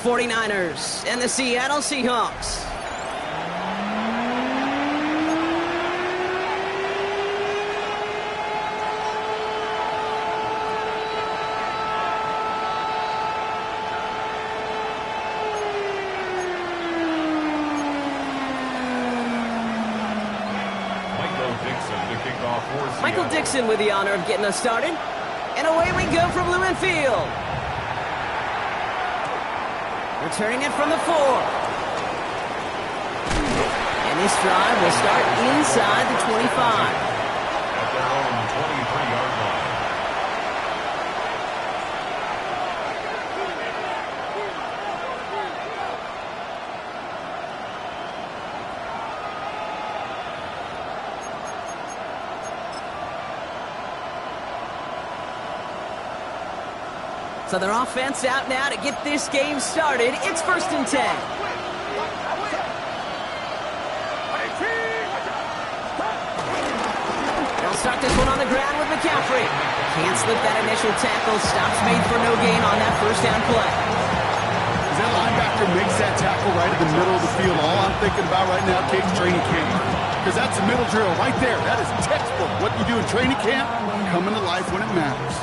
49ers and the Seattle Seahawks. Michael Dixon with the honor of getting us started. And away we go from Lumen Field. Returning it from the 4. And this drive will start inside the 25. At their own 23-yard line. So their offense out now to get this game started. It's 1st and 10. They'll start this one on the ground with McCaffrey. Can't slip that initial tackle. Stops made for no gain on that first down play. As that linebacker makes that tackle right in the middle of the field, all I'm thinking about right now, Kate's training camp. Because that's a middle drill right there. That is textbook. What you do in training camp, coming to life when it matters.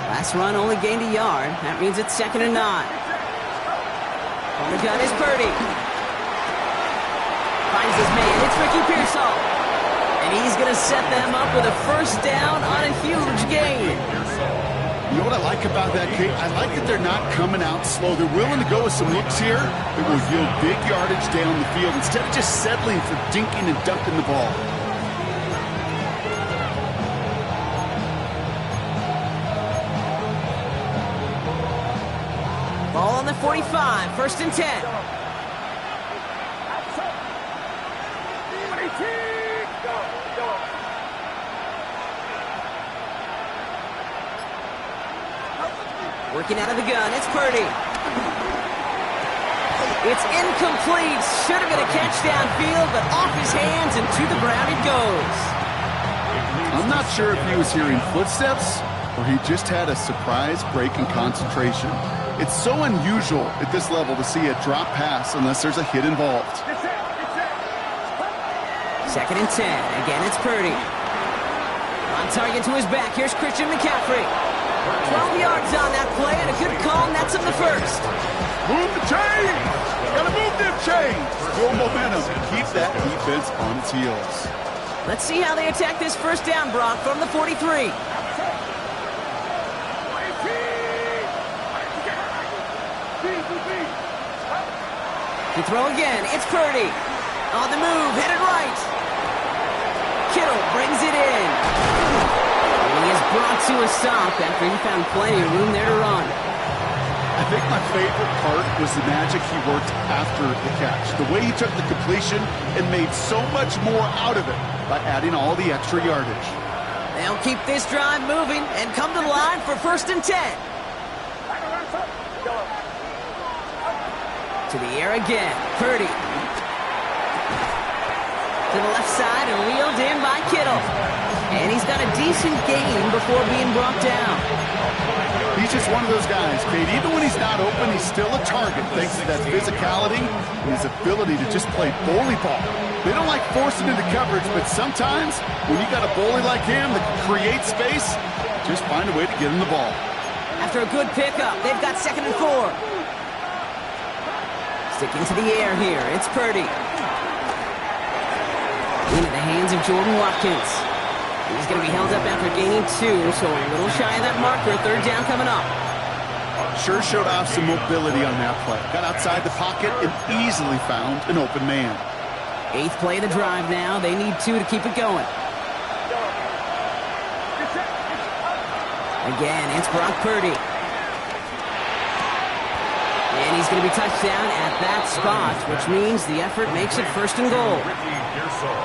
Last run only gained a yard. That means it's 2nd and 9. On the gun is Purdy. Finds his man. It's Ricky Pearsall. And he's going to set them up with a first down on a huge gain. You know what I like about that, Kate? I like that they're not coming out slow. They're willing to go with some looks here that will yield big yardage down the field instead of just settling for dinking and dunking the ball. Ball on the 45, 1st and 10. Working out of the gun, it's Purdy. It's incomplete. Should have been a catch downfield, but off his hands and to the ground it goes. I'm not sure if he was hearing footsteps or he just had a surprise break in concentration. It's so unusual at this level to see a drop pass unless there's a hit involved. 2nd and 10. Again, it's Purdy. On target to his back. Here's Christian McCaffrey. 12 yards on that play, and a good call nets him the first. Move the chains! Gotta move them chains! Build momentum and keep that defense on its heels. Let's see how they attack this first down, Brock, from the 43. To throw again, it's Purdy. On the move, headed right. Kittle brings it in. And he is brought to a stop after he found plenty of room there to run. I think my favorite part was the magic he worked after the catch. The way he took the completion and made so much more out of it by adding all the extra yardage. They'll keep this drive moving and come to the line for 1st and 10. To the air again, Purdy. To the left side and wheeled in by Kittle. And he's got a decent gain before being brought down. He's just one of those guys, Kate. Even when he's not open, he's still a target thanks to that physicality and his ability to just play bully ball. They don't like forcing into coverage, but sometimes when you got a bully like him that can create space, just find a way to get him the ball. After a good pickup, they've got 2nd and 4. Sticking to the air here, it's Purdy. Into the hands of Jordan Watkins. He's going to be held up after gaining 2, so a little shy of that marker. 3rd down coming up. Sure showed off some mobility on that play. Got outside the pocket and easily found an open man. 8th play of the drive now. They need 2 to keep it going. Again, it's Brock Purdy. And he's going to be touched down at that spot, which means the effort makes it 1st and goal.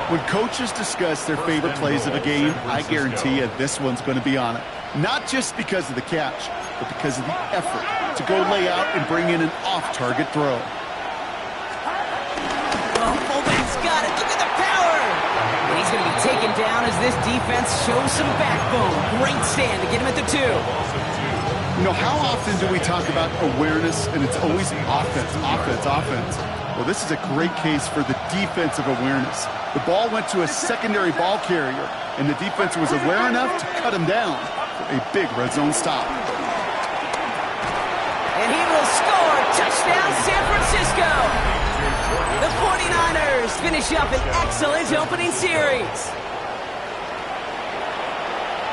When coaches discuss their favorite plays of a game, I guarantee you this one's going to be on it. Not just because of the catch, but because of the effort to go lay out and bring in an off-target throw. Oh, fullback's got it. Look at the power. And he's going to be taken down as this defense shows some backbone. Great stand to get him at the 2. You know, how often do we talk about awareness and it's always offense, offense, offense? Well, this is a great case for the defensive awareness. The ball went to a secondary ball carrier, and the defense was aware enough to cut him down for a big red zone stop. And he will score. Touchdown, San Francisco. The 49ers finish up an excellent opening series.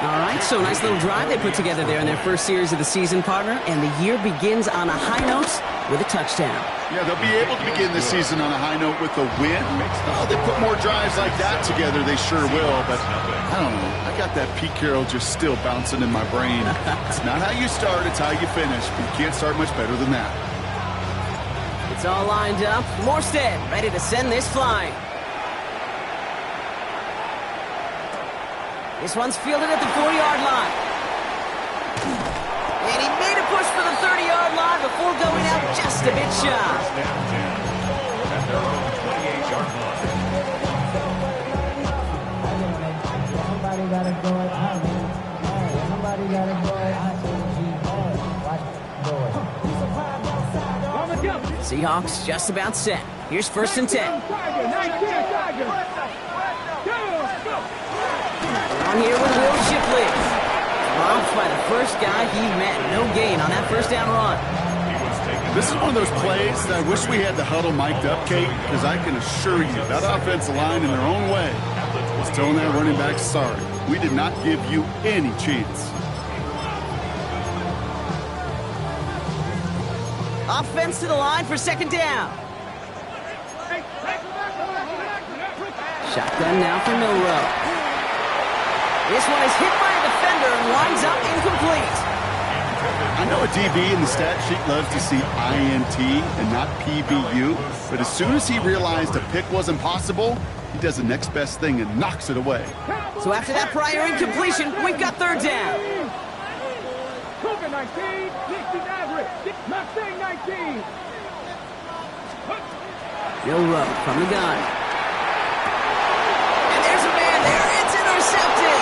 All right, so nice little drive they put together there in their first series of the season, partner. And the year begins on a high note with a touchdown. Yeah, they'll be able to begin the season on a high note with a win. Oh, they put more drives like that together, they sure will. But I don't know. I got that Pete Carroll just still bouncing in my brain. It's not how you start, it's how you finish. But you can't start much better than that. It's all lined up. Morstead ready to send this flying. This one's fielded at the 4-yard line. And he made a push for the 30-yard line before going out just a bit shy. At their own 28-yard line. Somebody gotta go it. Somebody gotta go it. Seahawks just about set. Here's 1st and 10. On here with Will Shipley. Dropped by the first guy he met. No gain on that first down run. This is one of those plays that I wish we had the huddle mic'd up, Kate, because I can assure you that offensive line in their own way was telling that running back, sorry, we did not give you any chance. Offense to the line for 2nd down. Shotgun now for Milrow. This one is hit by a defender and winds up incomplete. I know a DB in the stat sheet loves to see INT and not PBU, but as soon as he realized a pick wasn't possible, he does the next best thing and knocks it away. So after that prior incompletion, we've got 3rd down. Milrow from the gun. And there's a man there. It's intercepted.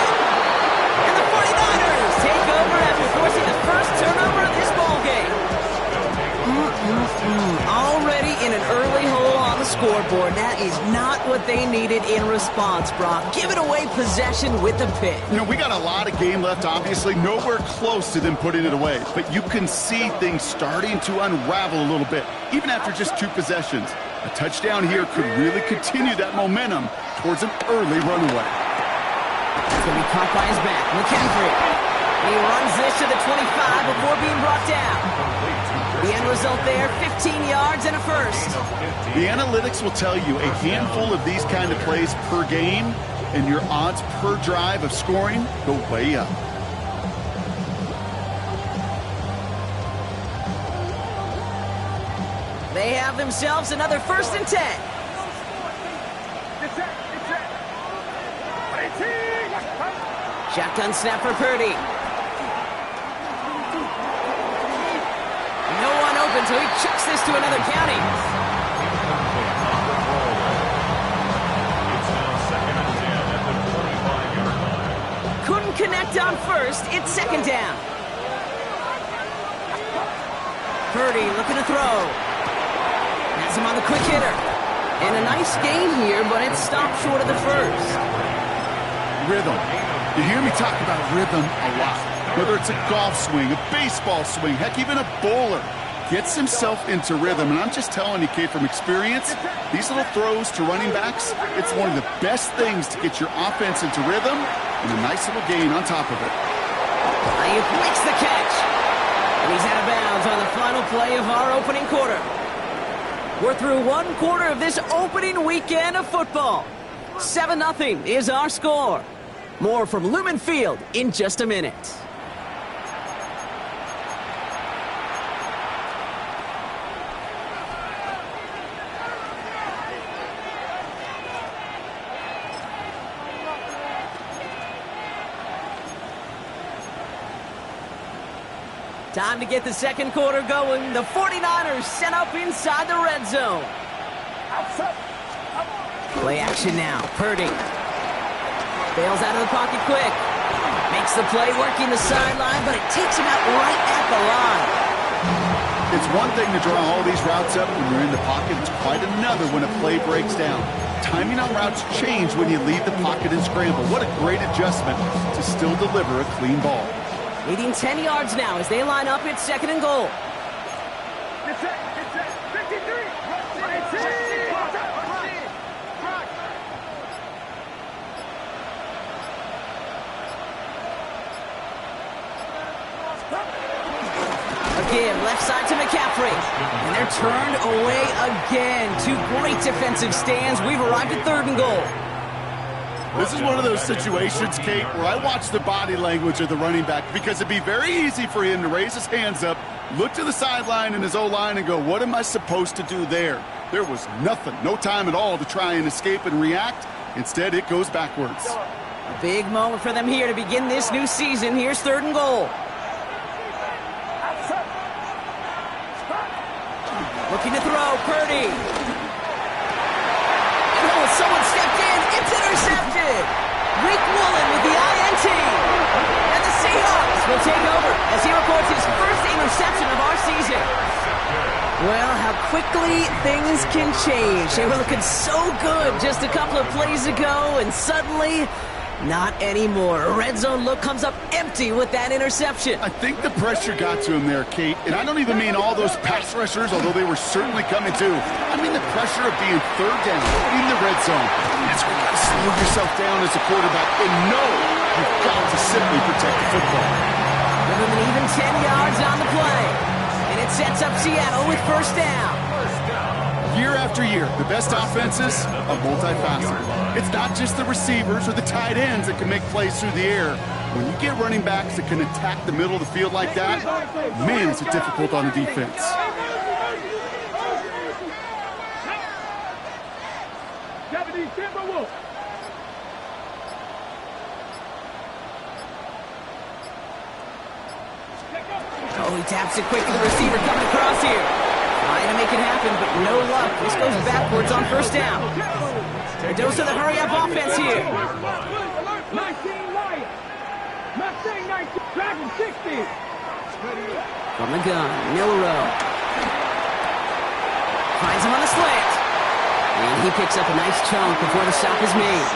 And the 49ers take over after forcing the first turnover of this ballgame. Already in an early hole on the scoreboard. That is not what they needed in response, Brock. Giving away possession with the pick. You know, we got a lot of game left, obviously. Nowhere close to them putting it away. But you can see things starting to unravel a little bit, even after just 2 possessions. A touchdown here could really continue that momentum towards an early runaway. It's going to be caught by his back. McCaffrey. He runs this to the 25 before being brought down. The end result there, 15 yards and a first. The analytics will tell you a handful of these kind of plays per game, and your odds per drive of scoring go way up. They have themselves another 1st and 10. Shotgun snap for Purdy. No one open, so he chucks this to another county. It's now 2nd and 10 at the 25-yard line. Couldn't connect on first. It's 2nd down. Purdy looking to throw. Has him on the quick hitter. And a nice gain here, but it stopped short of the first. Rhythm. You hear me talk about rhythm a lot. Whether it's a golf swing, a baseball swing, heck, even a bowler gets himself into rhythm. And I'm just telling you, Kate, from experience, these little throws to running backs, it's one of the best things to get your offense into rhythm and a nice little gain on top of it. Ayuk makes the catch. And he's out of bounds on the final play of our opening quarter. We're through 1 quarter of this opening weekend of football. 7-0 is our score. More from Lumen Field in just a minute. Time to get the 2nd quarter going. The 49ers set up inside the red zone. Play action now. Purdy. Bails out of the pocket quick. Makes the play working the sideline, but it takes him out right at the line. It's one thing to draw all these routes up when you're in the pocket. It's quite another when a play breaks down. Timing on routes change when you leave the pocket and scramble. What a great adjustment to still deliver a clean ball. Leading 10 yards now as they line up at 2nd and goal. Again, left side to McCaffrey. And they're turned away again. 2 great defensive stands. We've arrived at 3rd and goal. This is one of those situations, Kate, where I watch the body language of the running back because it'd be very easy for him to raise his hands up, look to the sideline in his O-line and go, what am I supposed to do there? There was nothing, no time at all to try and escape and react. Instead, it goes backwards. A big moment for them here to begin this new season. Here's 3rd and goal. Looking to throw, Purdy. Oh, someone stepped in. It's intercepted. Rick Woolen with the INT. And the Seahawks will take over as he records his first interception of our season. Well, how quickly things can change. They were looking so good just a couple of plays ago, and suddenly, not anymore. A red zone look comes up empty with that interception. I think the pressure got to him there, Kate. And I don't even mean all those pass rushers, although they were certainly coming too. I mean the pressure of being 3rd down in the red zone. That's where you got to slow yourself down as a quarterback and know you've got to simply protect the football. Give him an even 10 yards on the play. And it sets up Seattle with 1st down. Year after year, the best offenses are multifaceted. It's not just the receivers or the tight ends that can make plays through the air. When you get running backs that can attack the middle of the field like that, man, is it difficult on the defense. Oh, he taps it quick to the receiver coming across here. Trying to make it happen, but no luck. This goes backwards on 1st down. A dose of the hurry-up offense here. 19 Lions. Mustang 19, Dragon 60. From the gun, Milrow. Finds him on the slant. And he picks up a nice chunk before the stop is made.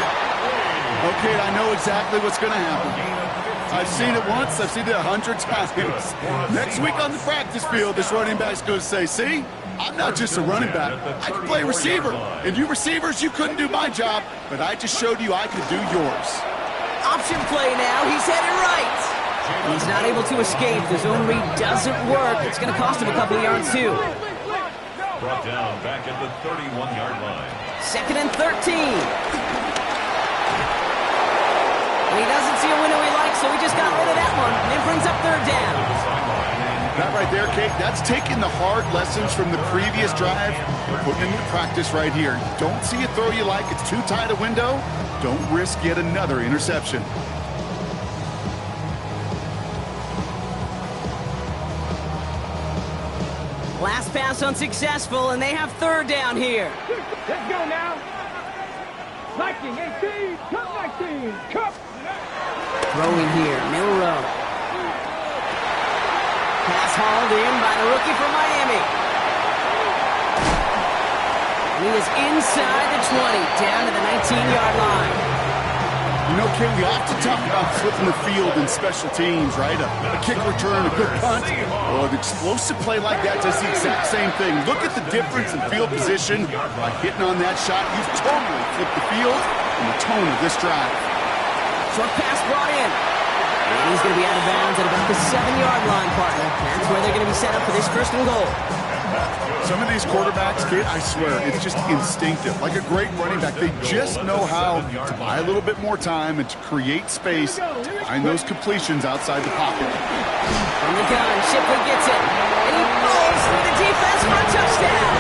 Okay, I know exactly what's going to happen. I've seen it once, I've seen it 100 times. Next week on the practice field, this running back's going to say, see, I'm not just a running back, I can play receiver. And you receivers, you couldn't do my job, but I just showed you I could do yours. Option play now, he's headed right. He's not able to escape, the zone read doesn't work. It's going to cost him a couple of yards too. Brought down back at the 31-yard line. 2nd and 13. He doesn't see a window he likes, so he just got rid of that one. And it brings up 3rd down. That right there, Kate, that's taking the hard lessons from the previous drive and putting it into practice right here. Don't see a throw you like, it's too tight a window. Don't risk yet another interception. Last pass unsuccessful, and they have 3rd down here. Let's go now. 19, 18, Cup 19, Cup. Throwing here, Milrow. Pass hauled in by the rookie from Miami. He is inside the 20, down to the 19-yard line. You know, Kim, we often talk about flipping the field in special teams, right? A kick return, a good punt. Well, an explosive play like that does the exact same thing. Look at the difference in field position. By hitting on that shot, you've totally flipped the field and the tone of this drive. Short pass brought in. And he's going to be out of bounds at about the 7-yard line, partner. That's where they're going to be set up for this 1st and goal. Some of these quarterbacks, kid, I swear, it's just instinctive. Like a great running back, they just know how to buy a little bit more time and to create space to find those completions outside the pocket. From the gun, Shipley gets it. And he falls through the defense for a touchdown.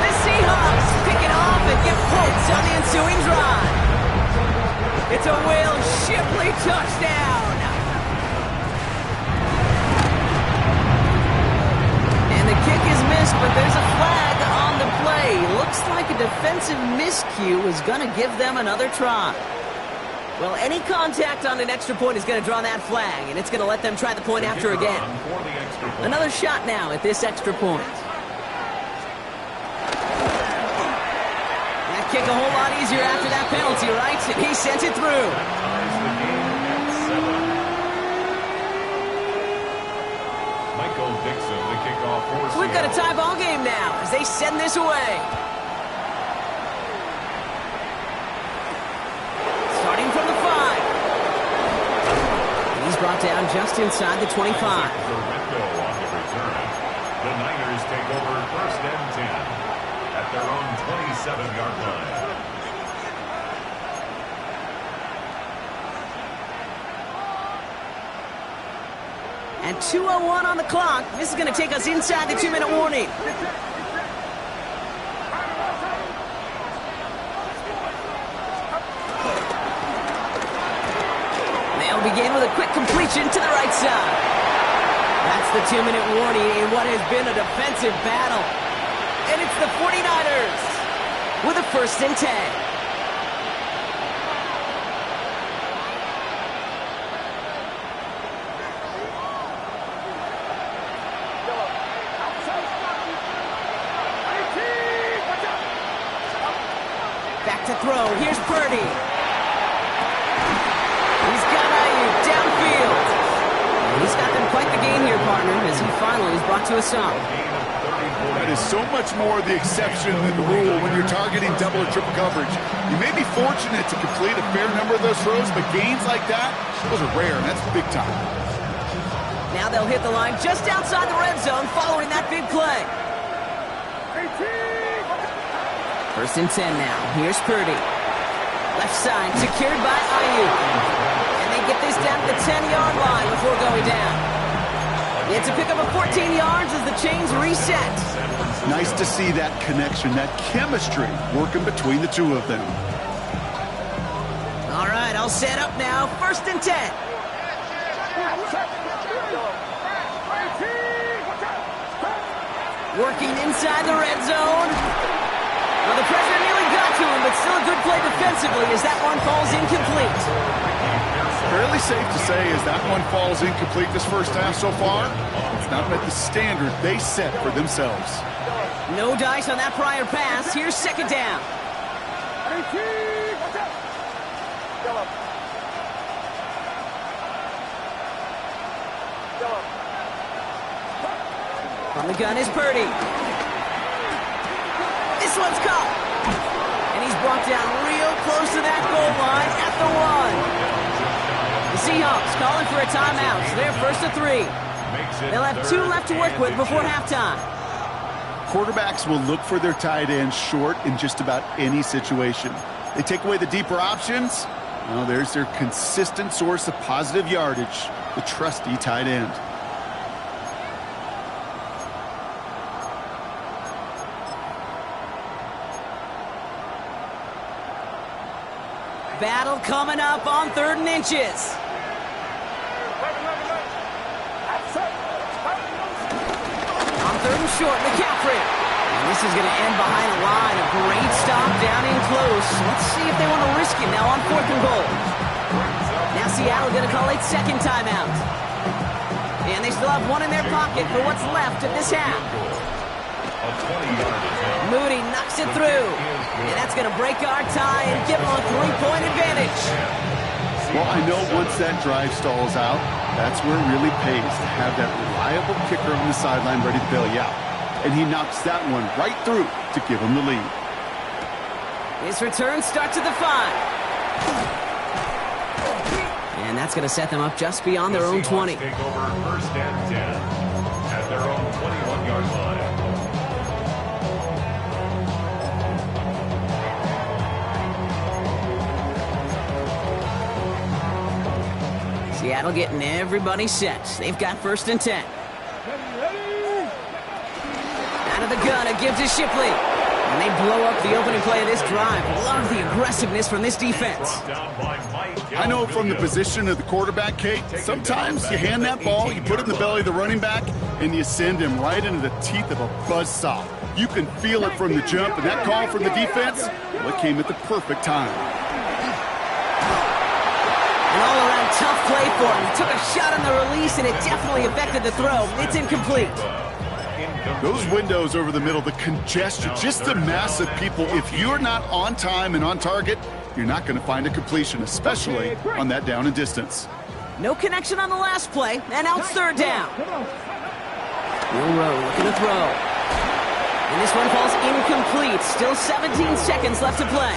The Seahawks pick it off and get points on the ensuing drive. It's a Will Shipley touchdown. And the kick is missed, but there's a flag on the play. Looks like a defensive miscue is going to give them another try. Well, any contact on an extra point is going to draw that flag, and it's going to let them try the point after again. Another shot now at this extra point. That kick a whole lot easier after that penalty, right? And he sent it through. We've got a tie ball game now as they send this away. Starting from the 5. He's brought down just inside the 25. The Niners take over 1st and 10 at their own 27-yard line. And 2:01 on the clock. This is going to take us inside the 2-minute warning. They'll begin with a quick completion to the right side. That's the 2-minute warning in what has been a defensive battle. And it's the 49ers with a 1st and 10. Back to throw. Here's Purdy. He's got Ayuk downfield. He's got them quite the gain here, partner, as he finally is brought to a stop. That is so much more the exception than the rule when you're targeting double or triple coverage. You may be fortunate to complete a fair number of those throws, but gains like that, those are rare, and that's big time. Now they'll hit the line just outside the red zone following that big play. 1st and 10 now. Here's Purdy. Left side secured by Ayuk. And they get this down to the 10-yard line before going down. It's a pickup of 14 yards as the chains reset. Nice to see that connection, that chemistry working between the two of them. All right, I'll set up now. 1st and 10. Working inside the red zone. Well, the pressure nearly got to him, but still a good play defensively as that one falls incomplete. Fairly safe to say as that one falls incomplete this first half so far, it's not met the standard they set for themselves. No dice on that prior pass. Here's 2nd down. On the gun is Purdy. This one's caught. And he's brought down real close to that goal line at the 1. The Seahawks calling for a timeout. So they're 1st and 3. They'll have 2 left to work with before halftime. Quarterbacks will look for their tight end short in just about any situation. They take away the deeper options. Well, there's their consistent source of positive yardage, the trusty tight end. Battle coming up on 3rd and inches. On 3rd and short, McCaffrey. And this is going to end behind a line. A great stop down in close. Let's see if they want to risk it now on 4th and goal. Now Seattle going to call it 2nd timeout. And they still have 1 in their pocket for what's left of this half. Moody knocks it through. And that's going to break our tie and give them a 3-point advantage. Well, I know once that drive stalls out, that's where it really pays to have that reliable kicker on the sideline ready to bail you out. And he knocks that one right through to give him the lead. His return starts at the 5. And that's going to set them up just beyond their own 20. Take over 1st and 10 at their own 21-yard line. Seattle getting everybody set. They've got 1st and 10. Out of the gun, it gives to Shipley. And they blow up the opening play of this drive. Love the aggressiveness from this defense. I know from the position of the quarterback, Kate, sometimes you hand that ball, you put it in the belly of the running back, and you send him right into the teeth of a buzzsaw. You can feel it from the jump, and that call from the defense, well, it came at the perfect time. tough play for him. He took a shot on the release, and it definitely affected the throw. It's incomplete. Those windows over the middle, the congestion, just the mass of people. If you're not on time and on target, you're not going to find a completion, especially on that down and distance. No connection on the last play, and now it's third down. Milroe looking to throw. And this one falls incomplete. Still 17 seconds left to play.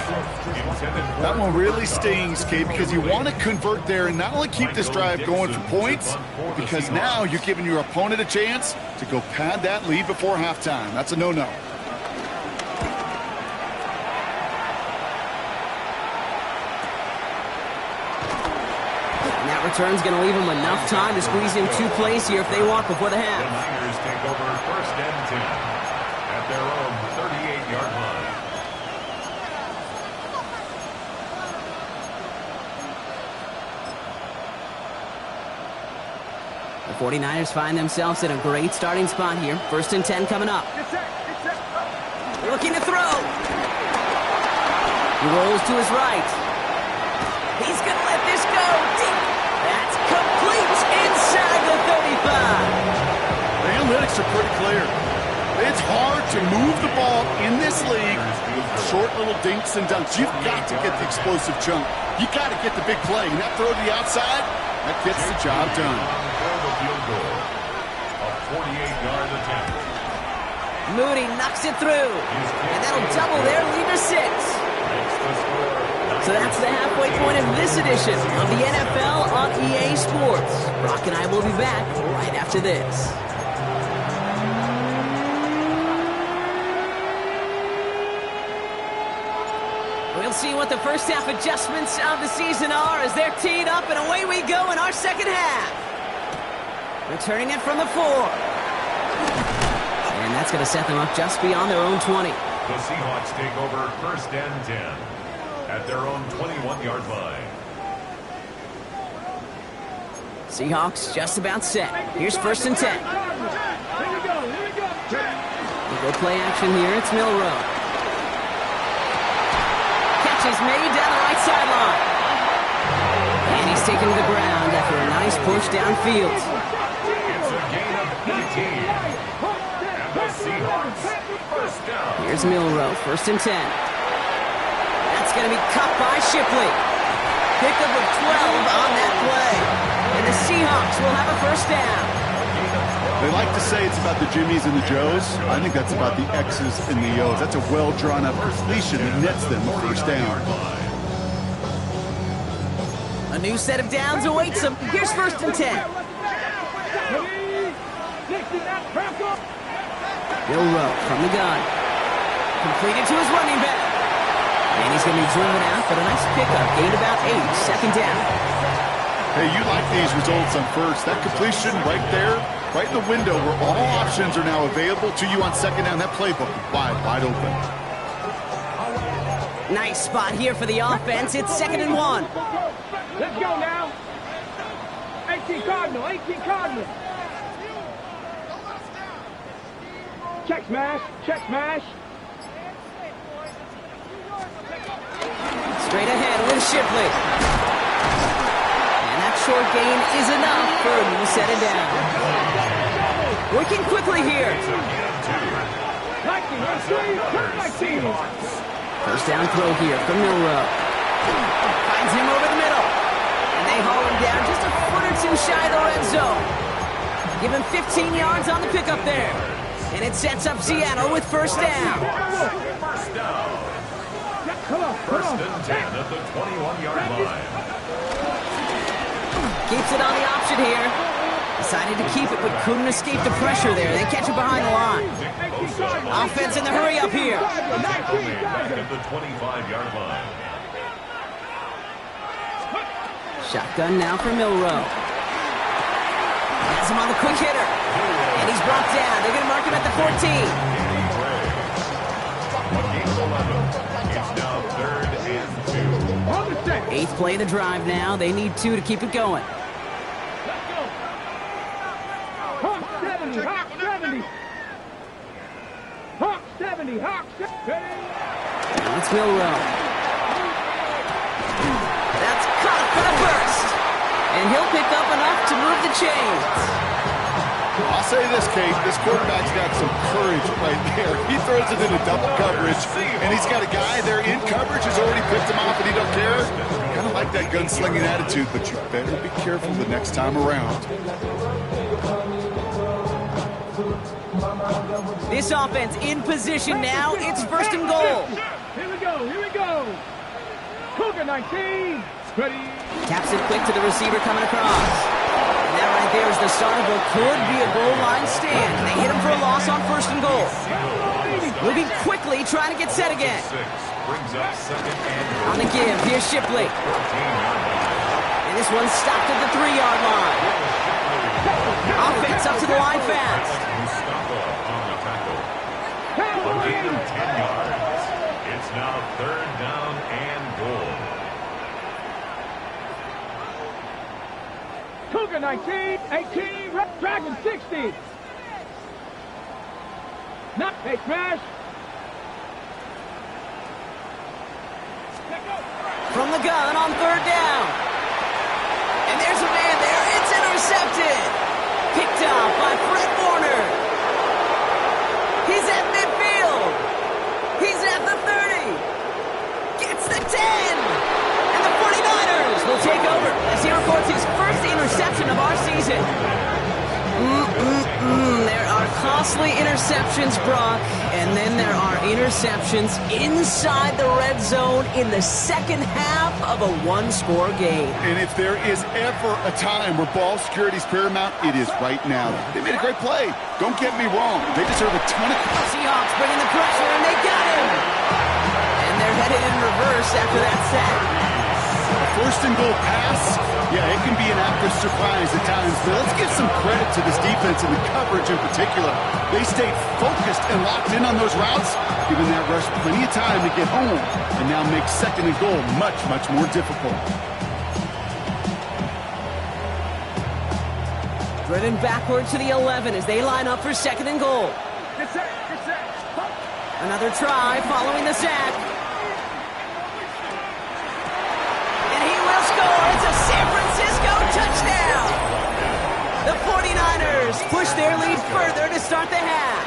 That one really stings, Kate, because you want to convert there and not only keep this drive going for points, because now you're giving your opponent a chance to go pad that lead before halftime. That's a no-no. And that return's going to leave them enough time to squeeze in 2 plays here if they want before the half. The Niners take over first and 10 at their own 38-yard line. The 49ers find themselves in a great starting spot here. First and 10 coming up. Looking to throw. He rolls to his right. He's going to let this go deep. That's complete inside the 35. The analytics are pretty clear. It's hard to move the ball in this league with short little dinks and dunks. You've got to get the explosive chunk. You've got to get the big play. And that throw to the outside, that gets the job done. Field goal. A 48-yard attempt. Moody knocks it through. And that'll double their lead to 6. So that's the halfway point of this edition of the NFL on EA Sports. Brock and I will be back right after this. We'll see what the first half adjustments of the season are as they're teed up, and away we go in our second half. Returning it from the 4. And that's going to set them up just beyond their own 20. The Seahawks take over first and 10 at their own 21-yard line. Seahawks just about set. Here's first and 10. We'll go play action here. It's Milroe. Catch is made down the right sideline. And he's taken to the ground after a nice push downfield. It's a gain of 18. And the Seahawks first down. Here's Milroe, first and 10. That's going to be cut by Shipley. Pickup of 12 on that play. And the Seahawks will have a first down. They like to say it's about the Jimmies and the Joes. I think that's about the X's and the O's. That's a well-drawn-up completion that nets them a first down. A new set of downs awaits them. Here's first and 10. Milroe from the gun. Completed to his running back. And he's going to be driven out, but a nice pickup. Gained about 8. Second down. Hey, you like these results on first. That completion right there, right in the window where all options are now available to you on second down. That playbook wide open. Nice spot here for the offense. It's second and 1. Let's go now. 18 Cardinal, 18 Cardinal. Check smash, check smash. Straight ahead with Shipley. And that short gain is enough for him to set it down. Working quickly here. 19. First down throw here from Milroe. Finds him over the middle. And they haul him down just a foot or 2 shy of the red zone. Give him 15 yards on the pickup there. And it sets up Seattle with first down. First and 10 at the 21-yard line. Keeps it on the option here. Decided to keep it, but couldn't escape the pressure there. They catch it behind the line. Offense in the hurry up here. Back at the 25-yard line. Shotgun now for Milroe. Has him on the quick hitter. And he's brought down. They're going to mark him at the 14. It's now third and 2. 8th play of the drive now. They need 2 to keep it going. Hawk 70, Hawk 70. Hawk 70, Hawk 70. And it's Milroe. That's caught for the first. And he'll pick up enough to move the chains. I'll say this, Kate, this quarterback's got some courage right there. He throws it into double coverage, and he's got a guy there in coverage who's already picked him off, and he don't care. Kind of like that gunslinging attitude, but you better be careful the next time around. This offense in position now. It's first and goal. Here we go, here we go. Cougar 19. Ready. Taps it quick to the receiver coming across. And that right there is the start of what could be a goal line stand. They hit him for a loss on first and goal. Moving quickly, trying to get set again. On the give, here's Shipley. And this one's stopped at the 3-yard line. Offense up to the line fast. It's now third down and goal. Cougar 19, 18, Dragon 60. Not a smash. From the gun on third down. And there's a man there. It's intercepted. Picked up by Fred Warner. He's at midfield. He's at the 30. Gets the 10. And the 49ers will take over as he records his first interception of our season. There are costly interceptions, Brock, and then there are interceptions inside the red zone in the second half of a one-score game. And if there is ever a time where ball security is paramount, it is right now. They made a great play. Don't get me wrong. They deserve a ton of... Seahawks bringing the pressure, and they got him. And they're headed in reverse after that sack. A first and goal pass, yeah, it can be an act of surprise at times, but let's give some credit to this defense and the coverage in particular. They stayed focused and locked in on those routes, giving that rush plenty of time to get home, and now make second and goal much, much more difficult. Driven backward to the 11 as they line up for second and goal. Get set, get set. Another try following the sack. It's a San Francisco touchdown! The 49ers push their lead further to start the half.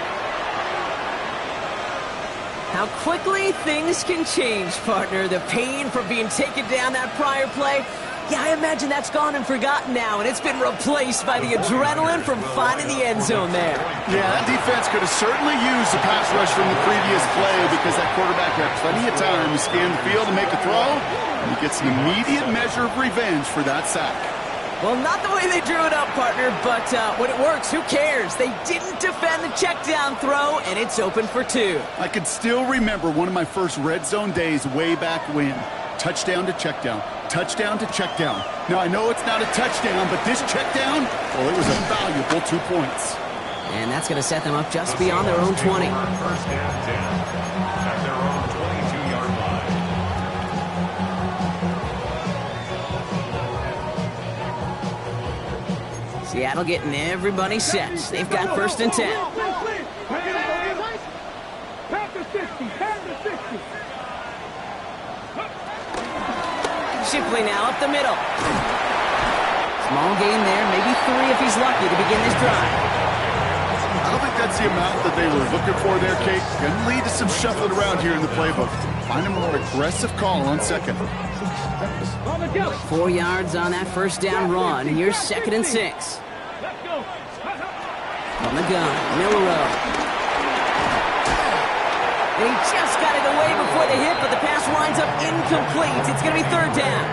How quickly things can change, partner. The pain from being taken down that prior play, yeah, I imagine that's gone and forgotten now, and it's been replaced by the adrenaline from finding the end zone there. Yeah, that defense could have certainly used the pass rush from the previous play because that quarterback had plenty of time to scan the field and make a throw. He gets an immediate measure of revenge for that sack. Well, not the way they drew it up, partner, but when it works, who cares? They didn't defend the check down throw, and it's open for 2. I can still remember one of my first red zone days way back when. Touchdown to check down. Touchdown to check down. Now, I know it's not a touchdown, but this check down, well, it was a valuable 2 points. And that's going to set them up just beyond their own 20. First and 10 at their own 22-yard line. Seattle getting everybody set. They've got first and 10. Pass to 60, pass to 60. Shipley now up the middle. Small gain there, maybe 3 if he's lucky to begin this drive. I don't think that's the amount that they were looking for there, Kate. Going to lead to some shuffling around here in the playbook. Find a more aggressive call on second. 4 yards on that first down run, and you're second and 6. Let's go. On the gun, Milrow. And he just got it away before the hit, but the pass winds up incomplete. It's going to be third down.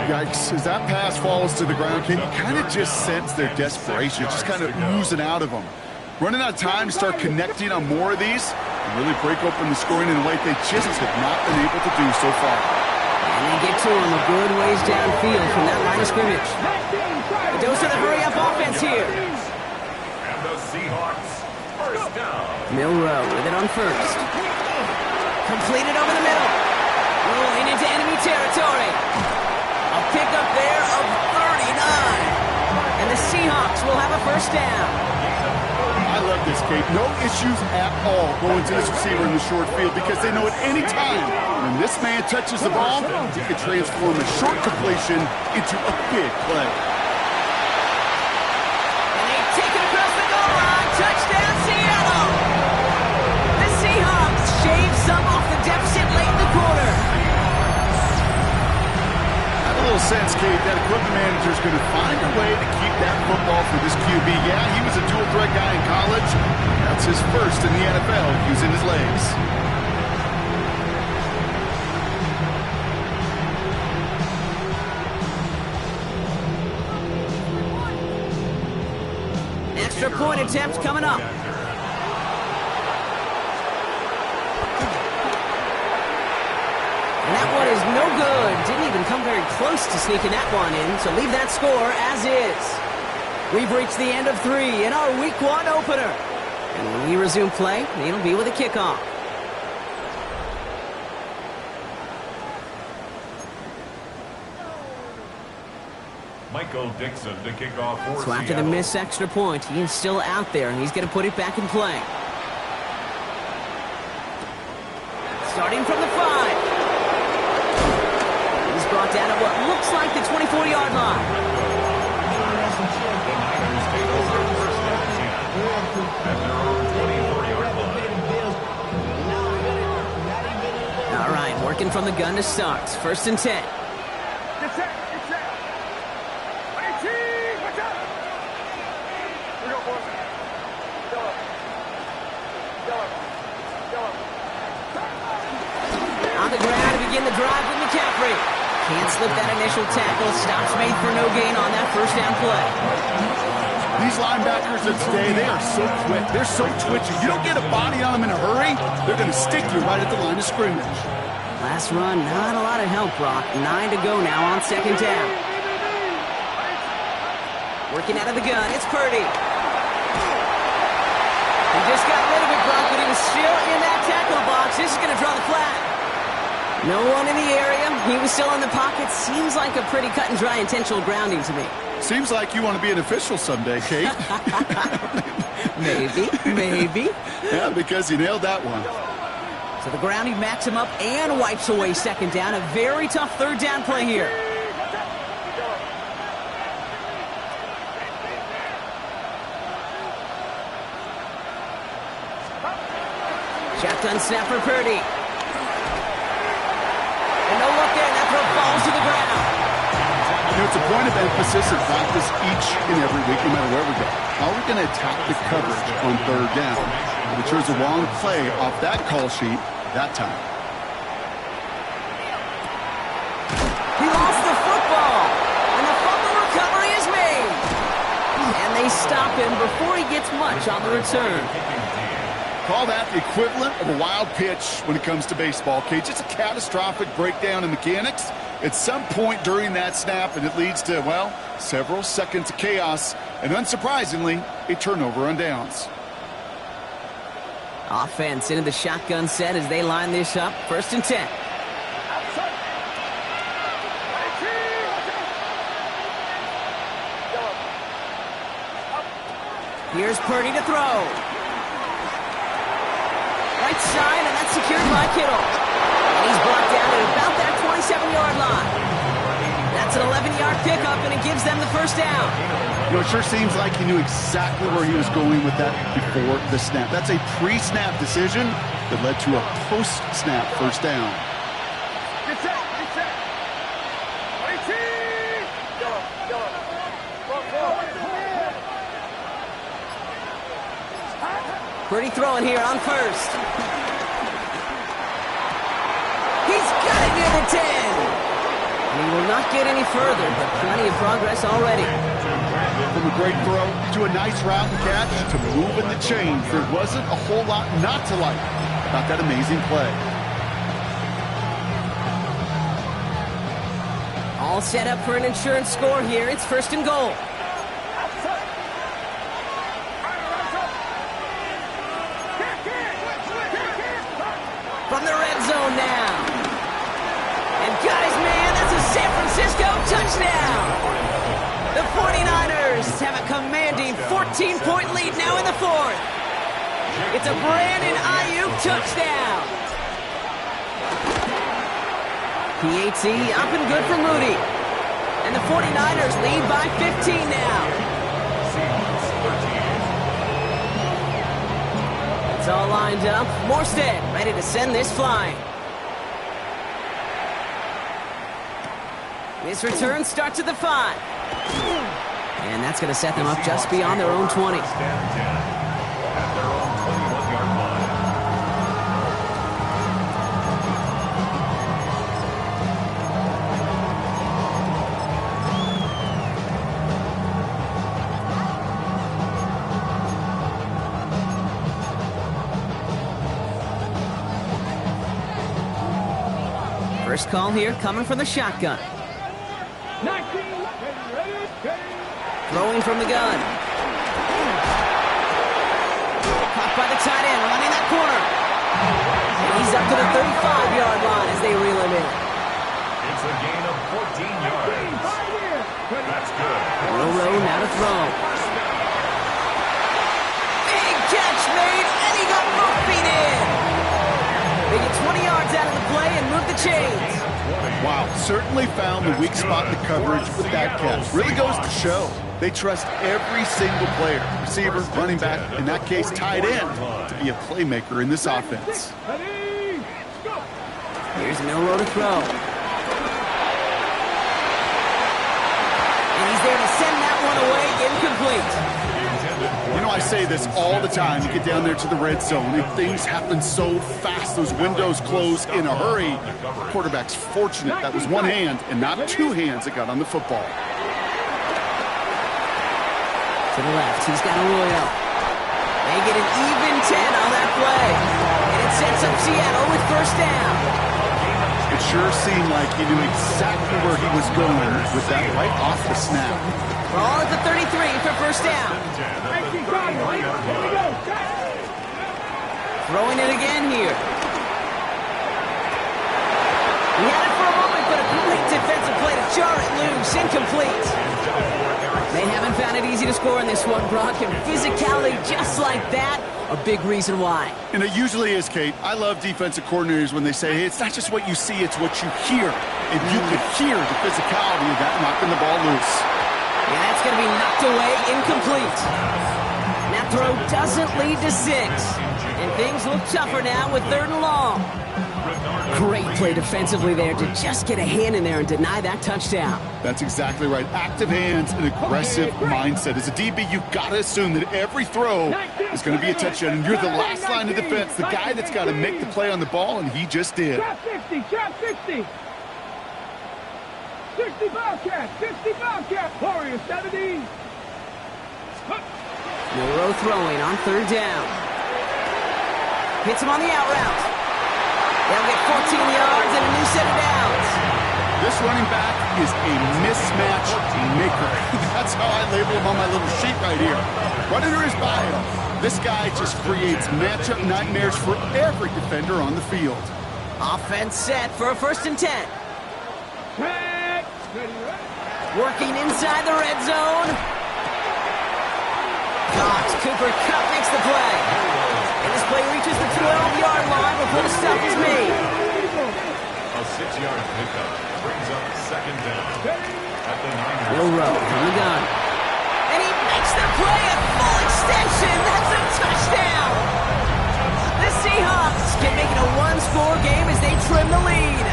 Yikes, as that pass falls to the ground, Kate, you kind of just sense their desperation, just kind of oozing out of them. Running out of time to start connecting on more of these and really break open the scoring in a way they just have not been able to do so far. And they get to him a good ways downfield from that line of scrimmage. A dose of the hurry-up offense here. And the Seahawks, first down. Milrow with it on first. Completed over the middle. Rolling into enemy territory. A pickup there of 39. And the Seahawks will have a first down. I love this, Kate. No issues at all going to this receiver in the short field because they know at any time when this man touches the ball, he can transform a short completion into a big play. And they take it across the goal line. Touchdown, Seattle! The Seahawks shave some off the deficit late in the quarter. I have a little sense, Kate, that equipment manager is going to find a way to keep that football for this QB. Yeah, he was a dual threat guy in college. That's his first in the NFL using his legs. Extra point attempt coming up. And that one is no good. Didn't even come very close to sneaking that one in, so leave that score as is. We've reached the end of 3 in our Week 1 opener. And when we resume play, it'll be with a kickoff. Michael Dixon to kick off for So after the Seattle. missed extra point, he is still out there, and he's going to put it back in play. Starting from the 5. He's brought down at what looks like the 24-yard line. The Niners take over first and 10 at their own 24-yard line. All right, working from the gun to start. First and 10. Get set. Get set. 18. Watch out. Here we go, boys. Go up. Go up. Go up. On the ground to begin the drive with McCaffrey. Can't slip that initial tackle. Stops made for no gain on that first down play. These linebackers of today, they are so quick. They're so twitchy. You don't get a body on them in a hurry, they're going to stick you right at the line of scrimmage. Last run, not a lot of help, Brock. 9 to go now on second down. Working out of the gun, it's Purdy. He just got rid of it, Brock, but he was still in that tackle box. This is going to draw the flag. No one in the area. He was still in the pocket. Seems like a pretty cut and dry intentional grounding to me. Seems like you want to be an official someday, Kate. Maybe. Yeah, because you nailed that one. So the grounding backs him up and wipes away second down. A very tough third down play here. Shotgun snap for Purdy. And no look there, and that throw falls to the ground. You know, it's a point of emphasis in practice each and every week, no matter where we go. How are we going to attack the coverage on third down? We chose the wrong play off that call sheet that time. He lost the football, and the fumble recovery is made. And they stop him before he gets much on the return. Call that the equivalent of a wild pitch when it comes to baseball, Kate. It's a catastrophic breakdown in mechanics at some point during that snap, and it leads to, well, several seconds of chaos, and unsurprisingly, a turnover on downs. Offense into the shotgun set as they line this up. First and 10. Here's Purdy to throw. Right side, and that's secured by Kittle. And he's brought down at about that 27-yard line. That's an 11-yard pickup, and it gives them the first down. You know, it sure seems like he knew exactly where he was going with that before the snap. That's a pre-snap decision that led to a post-snap first down. Get set. Get set. 18. Go up. Go up. Purdy throwing here on first. He's got it near the 10. And he will not get any further, but plenty of progress already. From a great throw to a nice route and catch to moving the chains, there wasn't a whole lot not to like about that amazing play. All set up for an insurance score here. It's first and goal. From the red zone now. And guys, man, that's a San Francisco touchdown. The 49ers have a commanding 14-0 14-point lead now in the fourth. It's a Brandon Ayuk touchdown. PAT up and good for Moody. And the 49ers lead by 15 now. Seahawks 13. It's all lined up. Morstead ready to send this flying. This return starts at the 5. And that's going to set them up just beyond their own 20. First and 10 at their own 21-yard line. First call here coming from the shotgun. Throwing from the gun. Caught by the tight end, running that corner. And he's up to the 35-yard line as they reel him in. It's a gain of 14 yards. That's good. Row now to throw. Big catch made, and he got both feet in. They get 20 yards out of the play and move the chains. Wow, certainly found the weak spot in the coverage with that catch. Really goes to show they trust every single player, receiver, running back, in that case tight end, to be a playmaker in this offense. Here's Milroe to throw. And he's there to send that one away, incomplete. You know, I say this all the time. You get down there to the red zone, and things happen so fast. Those windows close in a hurry. The quarterback's fortunate that was one hand and not two hands that got on the football. To the left, he's got Arroyo. They get an even 10 on that play. And it sets up Seattle with first down. It sure seemed like he knew exactly where he was going with that right off the snap. Ball at the 33 for first down. Throwing it again here. He had it for a moment, but a great defensive play to jar it loose. Incomplete. They haven't found it easy to score in this one, Brock, and physicality just like that, a big reason why. And it usually is, Kate. I love defensive coordinators when they say, hey, it's not just what you see, it's what you hear. And you could hear the physicality of that knocking the ball loose. Yeah, that's going to be knocked away, incomplete. That throw doesn't lead to 6. And things look tougher now with 3rd and long. Great play defensively there to just get a hand in there and deny that touchdown. That's exactly right. Active hands and aggressive mindset. As a DB, you've got to assume that every throw is going to be a touchdown. And you're the last line of defense, the guy that's got to make the play on the ball, and he just did. Trap 60, trap 60. 60 Bobcat, 60 Bobcat. Warrior 70. Milroe throwing on 3rd down. Hits him on the out route. They'll get 14 yards and a new set of downs. This running back is a mismatch maker. That's how I label him on my little sheet right here. Right under his bio, this guy just creates matchup nightmares for every defender on the field. Offense set for a 1st and 10. Working inside the red zone. Cox, Cooper Kupp makes the play. And this play reaches the 12-yard line before the stop is made. A 6-yard pickup brings up 2nd down at the 9. Milroe from the gun. And he makes the play a full extension. That's a touchdown. The Seahawks can make it a 1-score game as they trim the lead.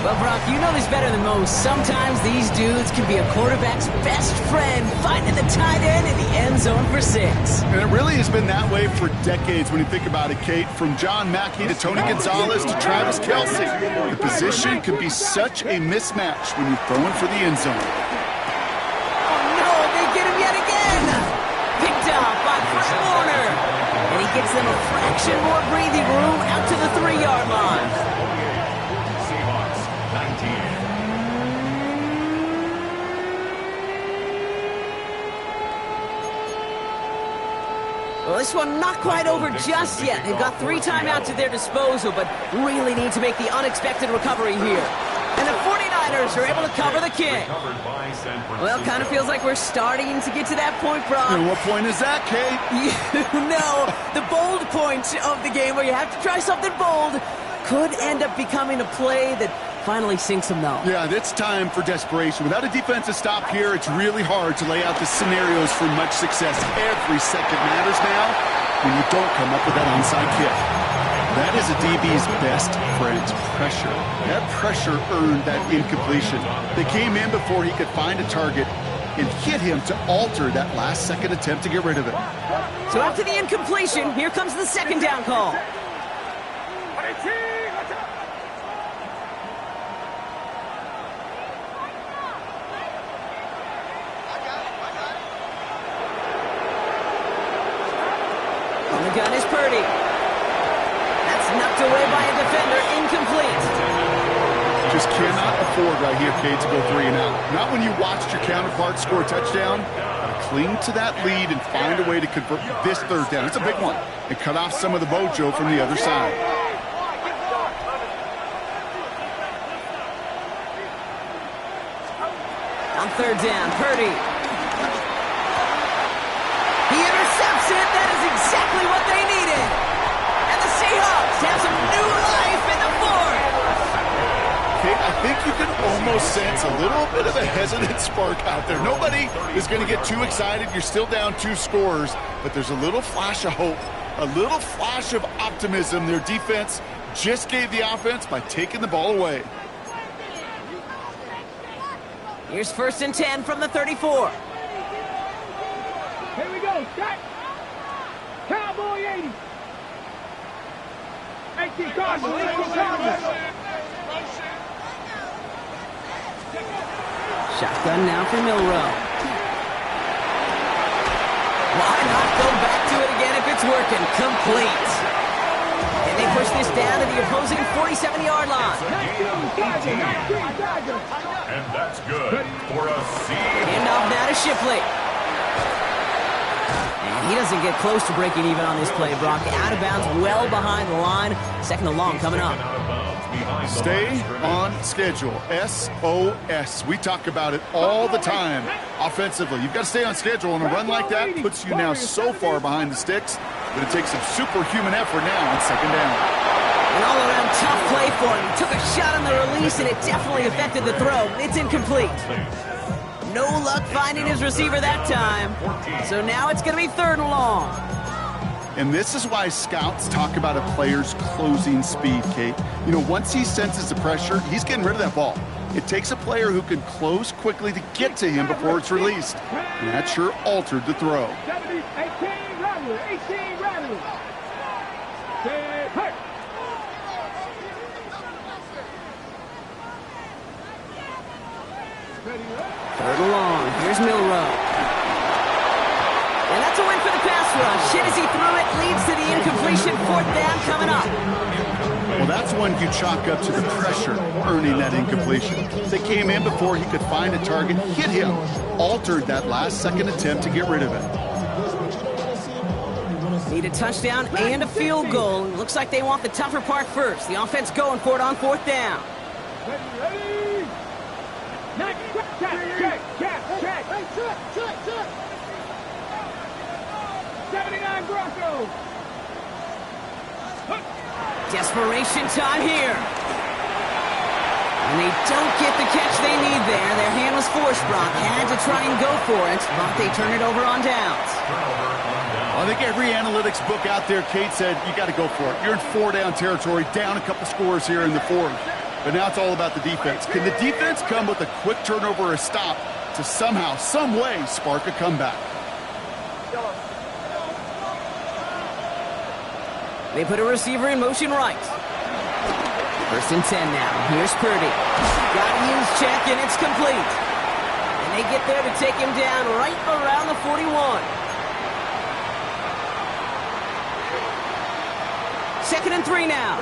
Well, Brock, you know this better than most. Sometimes these dudes can be a quarterback's best friend, finding the tight end in the end zone for 6. And it really has been that way for decades when you think about it, Kate. From John Mackey to Tony Gonzalez to Travis Kelce. The position can be such a mismatch when you're throwing for the end zone. Oh, no, they get him yet again. Picked up by Fred Warner. And he gets them a fraction more breathing room out to the 3-yard line. Seahawks 19. Well, this one not quite over just yet. They've got 3 timeouts at their disposal, but really need to make the unexpected recovery here. And the 49ers defenders are able to cover the kick. Recovered by San Francisco. Well, kind of feels like we're starting to get to that point, Brock. And what point is that, Kate? You know, the bold point of the game where you have to try something bold could end up becoming a play that finally sinks them, though. Yeah, it's time for desperation. Without a defensive stop here, it's really hard to lay out the scenarios for much success. Every second matters now when you don't come up with that onside kick. That is a DB's best friend, pressure. That pressure earned that incompletion. They came in before he could find a target and hit him to alter that last-second attempt to get rid of it. So after the incompletion, here comes the second down call. On the gun is Purdy. That's knocked away by a defender, incomplete. Just cannot afford right here, Kate, to go 3 and out. Not when you watched your counterpart score a touchdown. Cling to that lead and find a way to convert this third down. It's a big one. And cut off some of the mojo from the other side. On third down, Purdy. He intercepts it. That is exactly what they needed. And the Seahawks have some new life in the fourth. Kate, I think you can almost sense a little bit of a hesitant spark out there. Nobody is going to get too excited. You're still down 2 scores, but there's a little flash of hope, a little flash of optimism. Their defense just gave the offense by taking the ball away. Here's 1st and 10 from the 34. Here we go, Scott. Cowboy 80. 18 Cardinals, 18 Cardinals. Shotgun now for Milrow. Why not go back to it again if it's working? Complete. And they push this down to the opposing 47-yard line. And that's good for a Seahawks. Handoff now to Shipley. And he doesn't get close to breaking even on this play, Brock. Out of bounds, well behind the line. 2nd and long coming up. Stay on schedule. SOS. We talk about it all the time offensively. You've got to stay on schedule, and a run like that puts you now so far behind the sticks that it takes some superhuman effort now on 2nd down. An all-around tough play for him. He took a shot on the release, and it definitely affected the throw. It's incomplete. No luck finding his receiver that time. So now it's going to be 3rd and long. And this is why scouts talk about a player's closing speed, Kate. You know, once he senses the pressure, he's getting rid of that ball. It takes a player who can close quickly to get to him before it's released. And that sure altered the throw. 18 Rattler, 18 Rattler. Stay hurt. Third and long. Here's Milrow. And that's a win for the pass rush. Hit as he threw it, leads to the incompletion. 4th down coming up. Well, that's one you chalk up to the pressure earning that incompletion. They came in before he could find a target, hit him, altered that last-second attempt to get rid of it. Need a touchdown and a field goal. Looks like they want the tougher part first. The offense going for it on 4th down. Ready. Next, check. 79 Broncos. Desperation time here. And they don't get the catch they need there. Their hand was forced, Brock. Had to try and go for it, but they turn it over on downs. I think every analytics book out there, Kate, said you got to go for it. You're in 4-down territory, down a couple scores here in the 4th. But now it's all about the defense. Can the defense come with a quick turnover or a stop to somehow, some way, spark a comeback? They put a receiver in motion right. 1st and 10 now. Here's Purdy. Got to use check, and it's complete. And they get there to take him down right around the 41. 2nd and 3 now.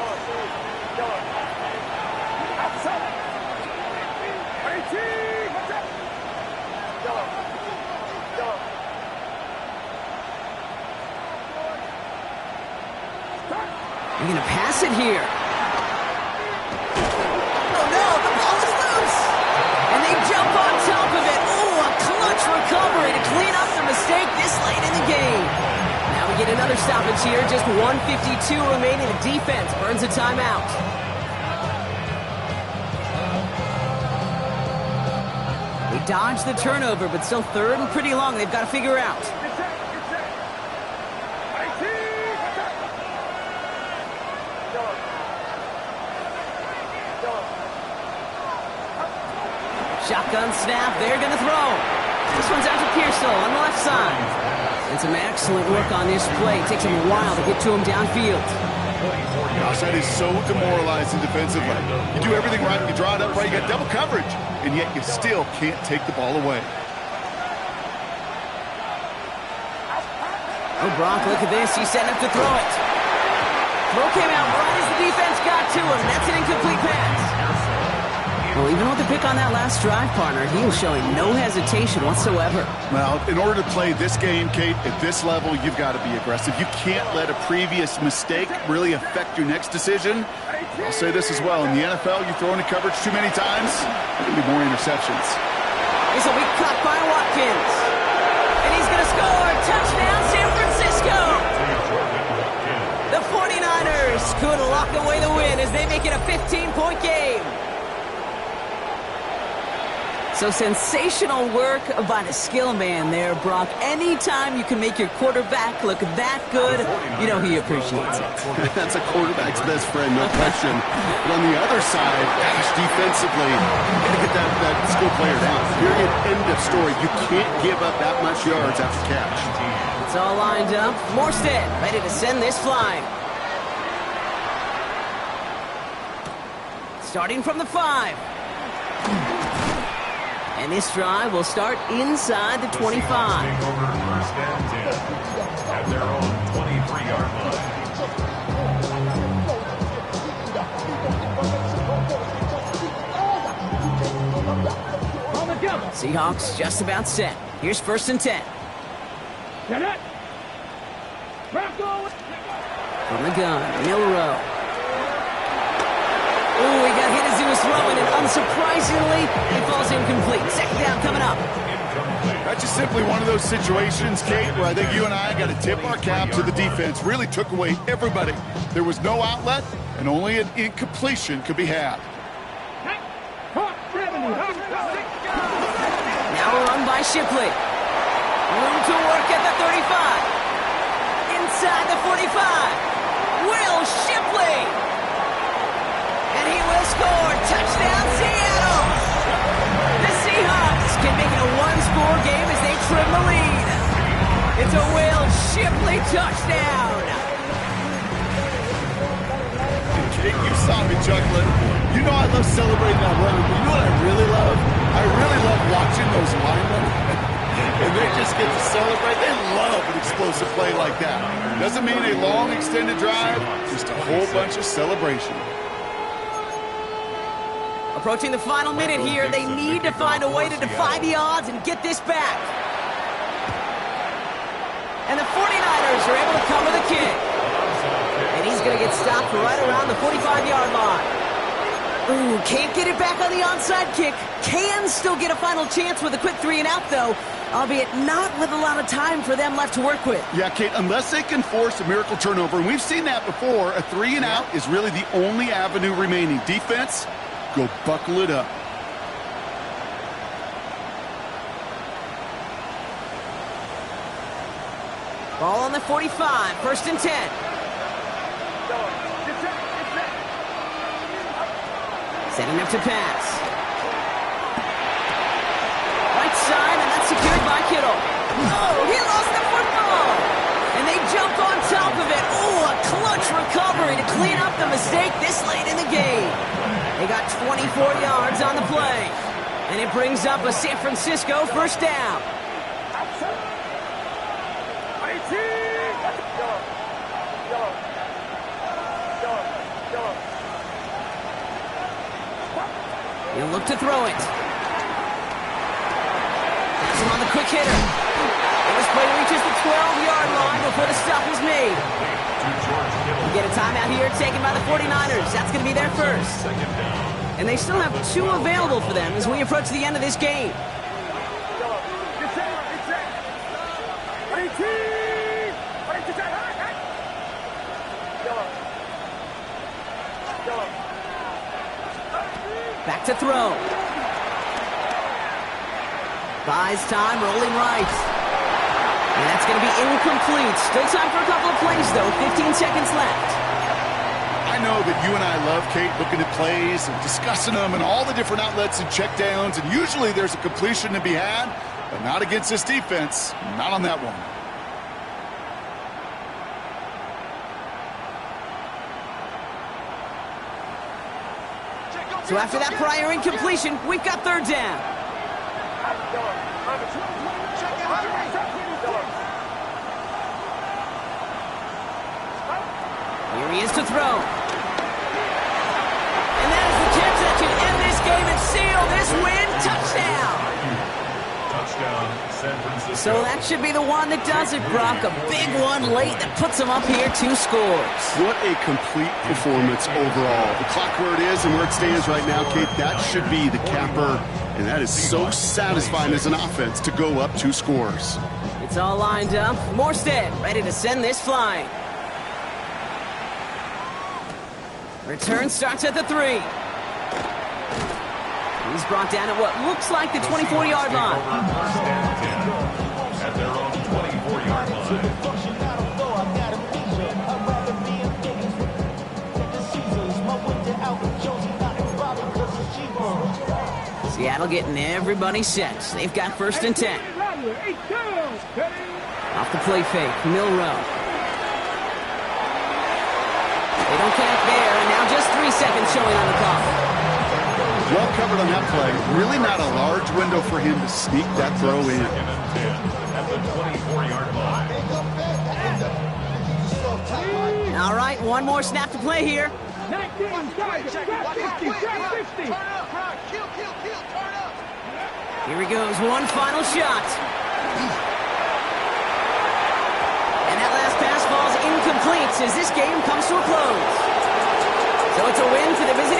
They're going to pass it here. Oh, no, the ball is loose. get another stoppage here. Just 1:52 remaining. The defense burns a timeout. They dodge the turnover, but still third and pretty long. They've got to figure out. Shotgun snap, they're going to throw. This one's out to Pearsall on the left side. And some excellent work on this play. It takes him a while to get to him downfield. Gosh, that is so demoralizing defensively. You do everything right, you draw it up right, you got double coverage, and yet you still can't take the ball away. Oh, Brock, look at this. He's setting up to throw it. Throw came out right as the defense got to him. That's an incomplete pass. Well, even with the pick on that last drive, partner, he was showing no hesitation whatsoever. Well, in order to play this game, Kate, at this level, you've got to be aggressive. You can't let a previous mistake really affect your next decision. I'll say this as well. In the NFL, you throw into coverage too many times, there can be more interceptions. This will be caught by Watkins. And he's going to score. Touchdown, San Francisco. The 49ers could lock away the win as they make it a 15-point game. So sensational work by the skill man there, Brock. Anytime you can make your quarterback look that good, you know he appreciates it. That's a quarterback's best friend, no question. But on the other side, gosh, defensively, you got to get that skill player down. Period, end of story. You can't give up that much yards after catch. It's all lined up. Morstead ready to send this flying. Starting from the 5. And this drive will start inside the 25. Take over first and 10 at their own 23-yard line. Seahawks just about set. Here's first and 10. From the gun, Milrow. Ooh, he got hit as he was throwing, and unsurprisingly, he falls incomplete. Second down coming up. That's just simply one of those situations, Kate, where I think you and I got to tip our cap to the defense. Really took away everybody. There was no outlet, and only an incompletion could be had. Now a run by Shipley. Room to work at the 35. Inside the 45. Will Shipley. And he will score. Touchdown, Seattle. The Seahawks can make it a one-score game as they trim the lead. It's a Will Shipley touchdown. Kate, you saw me chuckling. You know I love celebrating that run, but you know what I really love? I really love watching those linemen. And they just get to celebrate. They love an explosive play like that. Doesn't mean a long extended drive, just a whole bunch of celebration. Approaching the final minute here, they need to find a way to defy the odds and get this back. And the 49ers are able to cover the kick. And he's going to get stopped right around the 45-yard line. Ooh, can't get it back on the onside kick. Can still get a final chance with a quick 3-and-out, though, albeit not with a lot of time for them left to work with. Yeah, Kate, unless they can force a miracle turnover, and we've seen that before, a 3-and-out is really the only avenue remaining. Defense, go buckle it up. Ball on the 45, first and 10. Setting up to pass. Right side, and that's secured by Kittle. Oh, he lost the football! And they jump on top of it. Oh, a clutch recovery to clean up the mistake this late in the game. They got 24 yards on the play. And it brings up a San Francisco first down. He'll look to throw it. Pass him on the quick hitter. And this play reaches the 12-yard line before the stop is made. We get a timeout here taken by the 49ers. That's going to be their first. And they still have 2 available for them as we approach the end of this game. Back to throw. Buys time, rolling right. And that's going to be incomplete. Still time for a couple of plays, though. 15 seconds left. I know that you and I love, Kate, looking at plays and discussing them and all the different outlets and checkdowns, and usually there's a completion to be had, but not against this defense. Not on that one. So after that prior incompletion, we've got third down. Here he is to throw. And that is the catch that should end this game and seal this win. Touchdown. Touchdown, San Francisco. So that should be the one that does it, Brock. A big one late that puts them up here 2 scores. What a complete performance overall. The clock where it is and where it stands right now, Kate, that should be the capper. And that is so satisfying as an offense to go up 2 scores. It's all lined up. Morstead ready to send this flying. Return starts at the 3. He's brought down at what looks like the 24-yard line. First and 10 at their own 24-yard line. Seattle getting everybody set. They've got first and 10. Off the play fake, Milrow. They don't connect there, and now just 3 seconds showing on the clock. Well covered on that play. Really not a large window for him to sneak that throw in. Second and 10 at the 24-yard line. All right, one more snap to play here. Here he goes, one final shot. And that last pass falls incomplete as this game comes to a close. So it's a win for the visiting